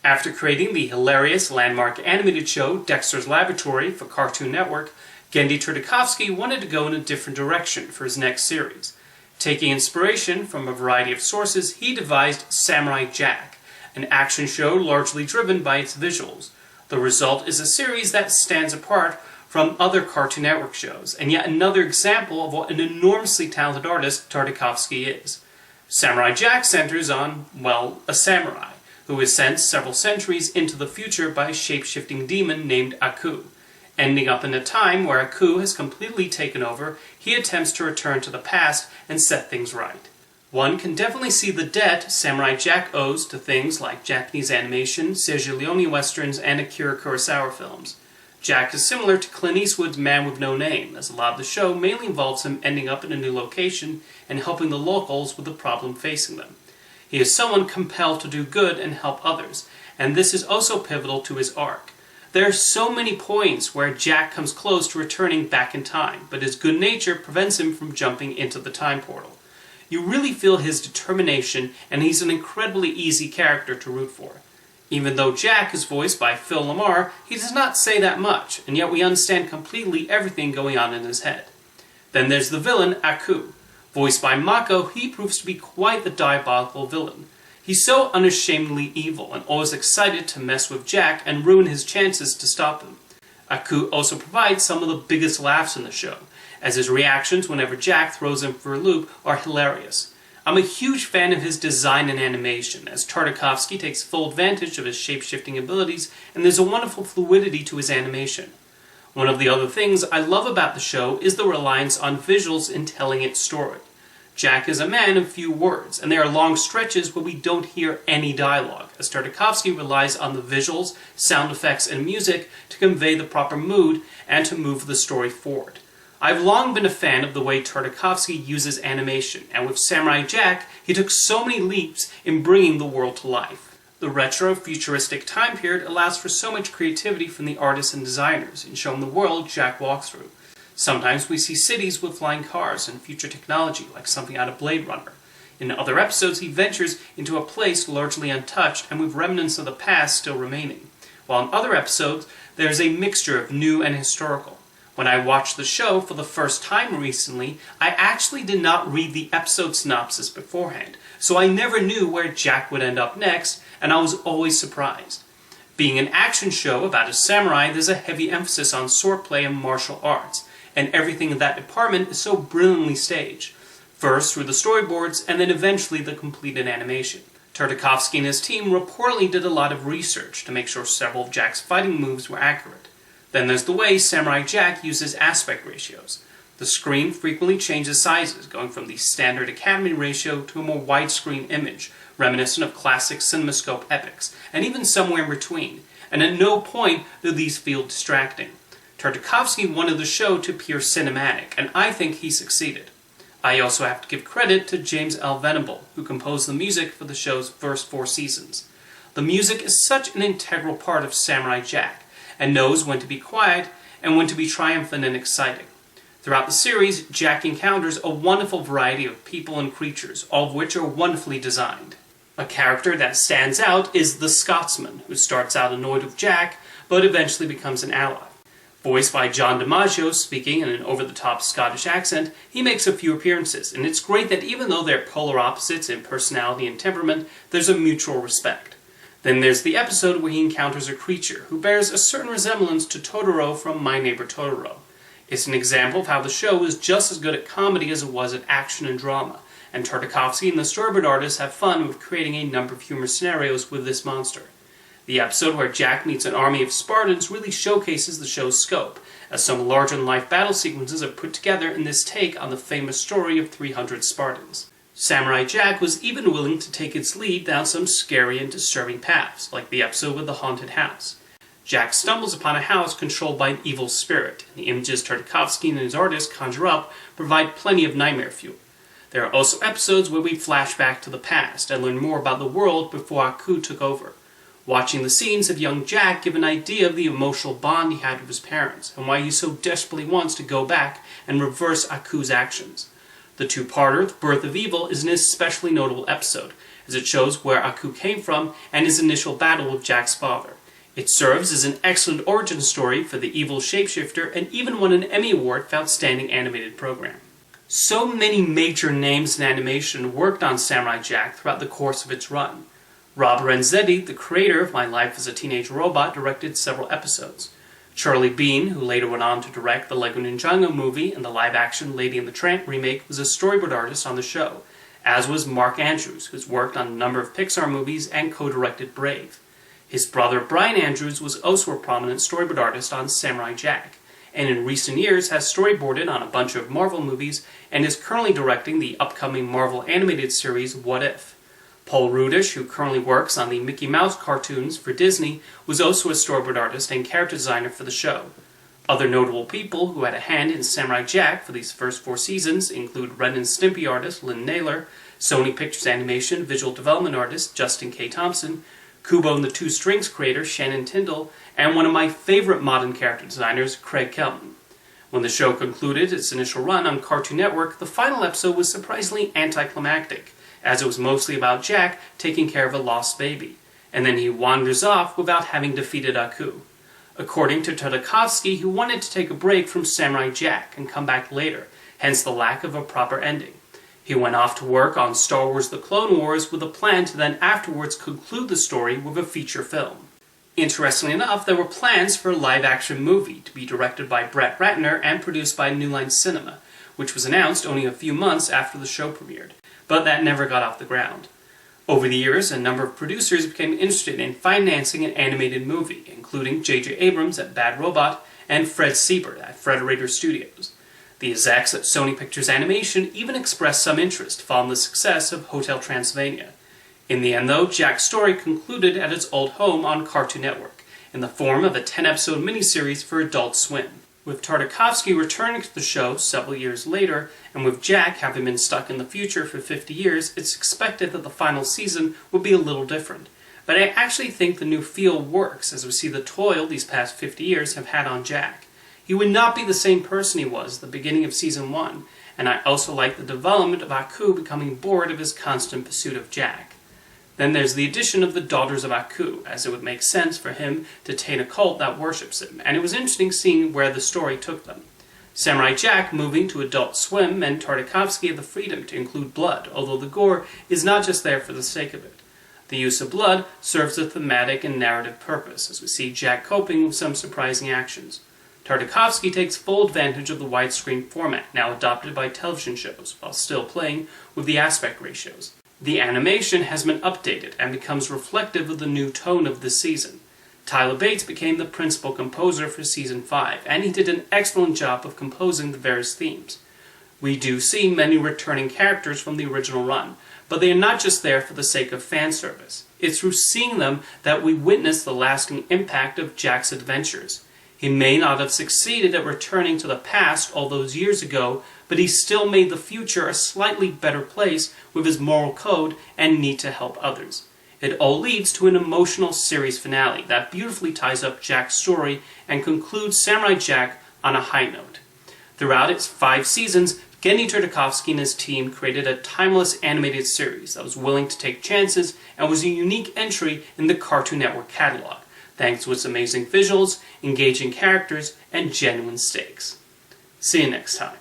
After creating the hilarious landmark animated show Dexter's Laboratory for Cartoon Network, Genndy Tartakovsky wanted to go in a different direction for his next series. Taking inspiration from a variety of sources, he devised Samurai Jack, an action show largely driven by its visuals. The result is a series that stands apart from other Cartoon Network shows, and yet another example of what an enormously talented artist Tartakovsky is. Samurai Jack centers on, well, a samurai, who is sent several centuries into the future by a shape-shifting demon named Aku. Ending up in a time where Aku has completely taken over, he attempts to return to the past and set things right. One can definitely see the debt Samurai Jack owes to things like Japanese animation, Sergio Leone westerns, and Akira Kurosawa films. Jack is similar to Clint Eastwood's Man with No Name, as a lot of the show mainly involves him ending up in a new location and helping the locals with the problem facing them. He is someone compelled to do good and help others, and this is also pivotal to his arc. There are so many points where Jack comes close to returning back in time, but his good nature prevents him from jumping into the time portal. You really feel his determination, and he's an incredibly easy character to root for. Even though Jack is voiced by Phil LaMarr, he does not say that much, and yet we understand completely everything going on in his head. Then there's the villain, Aku. Voiced by Mako, he proves to be quite the diabolical villain. He's so unashamedly evil and always excited to mess with Jack and ruin his chances to stop him. Aku also provides some of the biggest laughs in the show, as his reactions whenever Jack throws him for a loop are hilarious. I'm a huge fan of his design and animation, as Tartakovsky takes full advantage of his shape-shifting abilities, and there's a wonderful fluidity to his animation. One of the other things I love about the show is the reliance on visuals in telling its story. Jack is a man of few words, and there are long stretches where we don't hear any dialogue, as Tartakovsky relies on the visuals, sound effects, and music to convey the proper mood and to move the story forward. I've long been a fan of the way Tartakovsky uses animation, and with Samurai Jack, he took so many leaps in bringing the world to life. The retro-futuristic time period allows for so much creativity from the artists and designers in showing the world Jack walks through. Sometimes we see cities with flying cars and future technology, like something out of Blade Runner. In other episodes, he ventures into a place largely untouched and with remnants of the past still remaining. While in other episodes, there is a mixture of new and historical. When I watched the show for the first time recently, I actually did not read the episode synopsis beforehand, so I never knew where Jack would end up next, and I was always surprised. Being an action show about a samurai, there's a heavy emphasis on swordplay and martial arts, and everything in that department is so brilliantly staged. First through the storyboards, and then eventually the completed animation. Tartakovsky and his team reportedly did a lot of research to make sure several of Jack's fighting moves were accurate. Then there's the way Samurai Jack uses aspect ratios. The screen frequently changes sizes, going from the standard Academy ratio to a more widescreen image, reminiscent of classic CinemaScope epics, and even somewhere in between, and at no point do these feel distracting. Tartakovsky wanted the show to appear cinematic, and I think he succeeded. I also have to give credit to James L. Venable, who composed the music for the show's first 4 seasons. The music is such an integral part of Samurai Jack, and knows when to be quiet and when to be triumphant and exciting. Throughout the series, Jack encounters a wonderful variety of people and creatures, all of which are wonderfully designed. A character that stands out is the Scotsman, who starts out annoyed with Jack, but eventually becomes an ally. Voiced by John DiMaggio, speaking in an over-the-top Scottish accent, he makes a few appearances, and it's great that even though they're polar opposites in personality and temperament, there's a mutual respect. Then there's the episode where he encounters a creature who bears a certain resemblance to Totoro from My Neighbor Totoro. It's an example of how the show is just as good at comedy as it was at action and drama, and Tartakovsky and the storyboard artists have fun with creating a number of humorous scenarios with this monster. The episode where Jack meets an army of Spartans really showcases the show's scope, as some larger-than-life battle sequences are put together in this take on the famous story of 300 Spartans. Samurai Jack was even willing to take its lead down some scary and disturbing paths, like the episode with the haunted house. Jack stumbles upon a house controlled by an evil spirit, and the images Tartakovsky and his artists conjure up provide plenty of nightmare fuel. There are also episodes where we flash back to the past and learn more about the world before Aku took over. Watching the scenes of young Jack give an idea of the emotional bond he had with his parents, and why he so desperately wants to go back and reverse Aku's actions. The two-parter, The Birth of Evil, is an especially notable episode, as it shows where Aku came from and his initial battle with Jack's father. It serves as an excellent origin story for the evil shapeshifter and even won an Emmy Award for Outstanding Animated Program. So many major names in animation worked on Samurai Jack throughout the course of its run. Rob Renzetti, the creator of My Life as a Teenage Robot, directed several episodes. Charlie Bean, who later went on to direct the Lego Ninjago movie and the live-action Lady and the Tramp remake, was a storyboard artist on the show, as was Mark Andrews, who's worked on a number of Pixar movies and co-directed Brave. His brother Brian Andrews was also a prominent storyboard artist on Samurai Jack, and in recent years has storyboarded on a bunch of Marvel movies and is currently directing the upcoming Marvel animated series What If. Paul Rudish, who currently works on the Mickey Mouse cartoons for Disney, was also a storyboard artist and character designer for the show. Other notable people who had a hand in Samurai Jack for these first 4 seasons include Ren and Stimpy artist Lynn Naylor, Sony Pictures Animation visual development artist Justin K. Thompson, Kubo and the Two Strings creator Shannon Tyndall, and one of my favorite modern character designers, Craig Kelton. When the show concluded its initial run on Cartoon Network, the final episode was surprisingly anticlimactic, as it was mostly about Jack taking care of a lost baby, and then he wanders off without having defeated Aku. According to Tartakovsky, he wanted to take a break from Samurai Jack and come back later, hence the lack of a proper ending. He went off to work on Star Wars The Clone Wars with a plan to then afterwards conclude the story with a feature film. Interestingly enough, there were plans for a live-action movie to be directed by Brett Ratner and produced by New Line Cinema, which was announced only a few months after the show premiered, but that never got off the ground. Over the years, a number of producers became interested in financing an animated movie, including J.J. Abrams at Bad Robot and Fred Siebert at Frederator Studios. The execs at Sony Pictures Animation even expressed some interest following the success of Hotel Transylvania. In the end, though, Jack's story concluded at its old home on Cartoon Network, in the form of a 10-episode miniseries for Adult Swim. With Tartakovsky returning to the show several years later, and with Jack having been stuck in the future for 50 years, it's expected that the final season will be a little different. But I actually think the new feel works, as we see the toil these past 50 years have had on Jack. He would not be the same person he was at the beginning of Season 1, and I also like the development of Aku becoming bored of his constant pursuit of Jack. Then there's the addition of the Daughters of Aku, as it would make sense for him to attain a cult that worships him, and it was interesting seeing where the story took them. Samurai Jack moving to Adult Swim meant Tartakovsky had the freedom to include blood, although the gore is not just there for the sake of it. The use of blood serves a thematic and narrative purpose, as we see Jack coping with some surprising actions. Tartakovsky takes full advantage of the widescreen format now adopted by television shows, while still playing with the aspect ratios. The animation has been updated and becomes reflective of the new tone of this season. Tyler Bates became the principal composer for Season 5, and he did an excellent job of composing the various themes. We do see many returning characters from the original run, but they are not just there for the sake of fan service. It's through seeing them that we witness the lasting impact of Jack's adventures. He may not have succeeded at returning to the past all those years ago, but he still made the future a slightly better place with his moral code and need to help others. It all leads to an emotional series finale that beautifully ties up Jack's story and concludes Samurai Jack on a high note. Throughout its 5 seasons, Genndy Tartakovsky and his team created a timeless animated series that was willing to take chances and was a unique entry in the Cartoon Network catalog, thanks to its amazing visuals, engaging characters, and genuine stakes. See you next time.